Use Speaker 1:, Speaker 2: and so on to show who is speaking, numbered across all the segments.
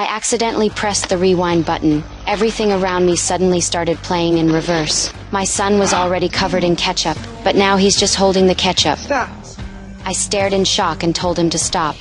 Speaker 1: I accidentally pressed the rewind button. Everything around me suddenly started playing in reverse. My son was already covered in ketchup, but now he's just holding the ketchup.
Speaker 2: Stop.
Speaker 1: I stared in shock and told him to stop.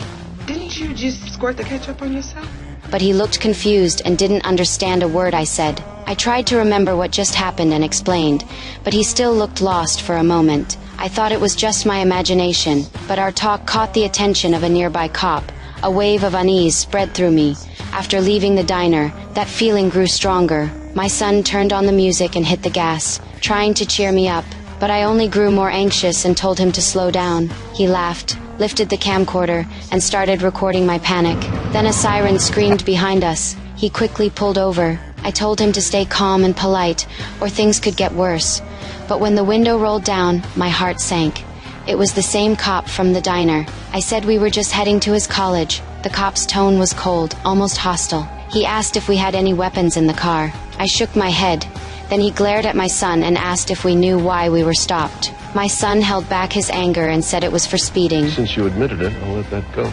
Speaker 2: Didn't you just squirt the ketchup on yourself?
Speaker 1: But he looked confused and didn't understand a word I said. I tried to remember what just happened and explained, but he still looked lost for a moment. I thought it was just my imagination, but our talk caught the attention of a nearby cop. A wave of unease spread through me. After leaving the diner, that feeling grew stronger. My son turned on the music and hit the gas, trying to cheer me up, but I only grew more anxious and told him to slow down. He laughed, lifted the camcorder, and started recording my panic. Then a siren screamed behind us. He quickly pulled over. I told him to stay calm and polite, or things could get worse. But when the window rolled down, my heart sank. It was the same cop from the diner. I said we were just heading to his college. The cop's tone was cold, almost hostile. He asked if we had any weapons in the car. I shook my head. Then he glared at my son and asked if we knew why we were stopped. My son held back his anger and said it was for speeding.
Speaker 3: Since you admitted it, I'll let that go.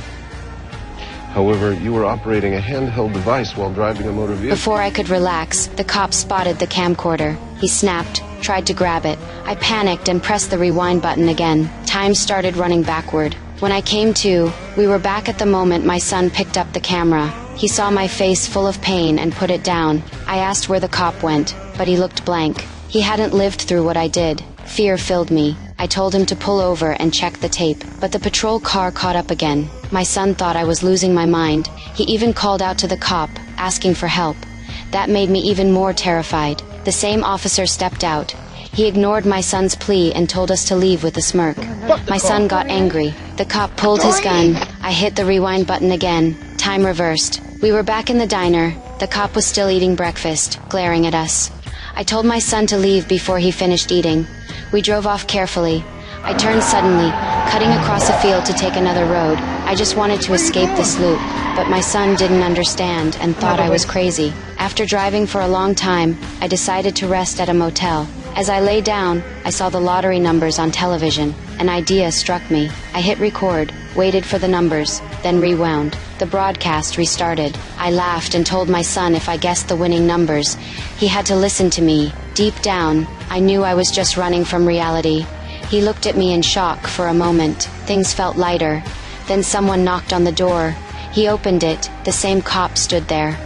Speaker 3: However, you were operating a handheld device while driving a motor vehicle.
Speaker 1: Before I could relax, the cop spotted the camcorder. He snapped, tried to grab it. I panicked and pressed the rewind button again. Time started running backward. When I came to, we were back at the moment my son picked up the camera. He saw my face full of pain and put it down. I asked where the cop went, but he looked blank. He hadn't lived through what I did. Fear filled me. I told him to pull over and check the tape, but the patrol car caught up again. My son thought I was losing my mind. He even called out to the cop, asking for help. That made me even more terrified. The same officer stepped out. He ignored my son's plea and told us to leave with a smirk. My son got angry. The cop pulled his gun. I hit the rewind button again. Time reversed. We were back in the diner. The cop was still eating breakfast, glaring at us. I told my son to leave before he finished eating. We drove off carefully. I turned suddenly, cutting across a field to take another road. I just wanted to escape this loop, but my son didn't understand and thought I was crazy. After driving for a long time, I decided to rest at a motel. As I lay down, I saw the lottery numbers on television. An idea struck me. I hit record, waited for the numbers, then rewound. The broadcast restarted. I laughed and told my son if I guessed the winning numbers, he had to listen to me. Deep down, I knew I was just running from reality. He looked at me in shock for a moment. Things felt lighter. Then someone knocked on the door. He opened it. The same cop stood there.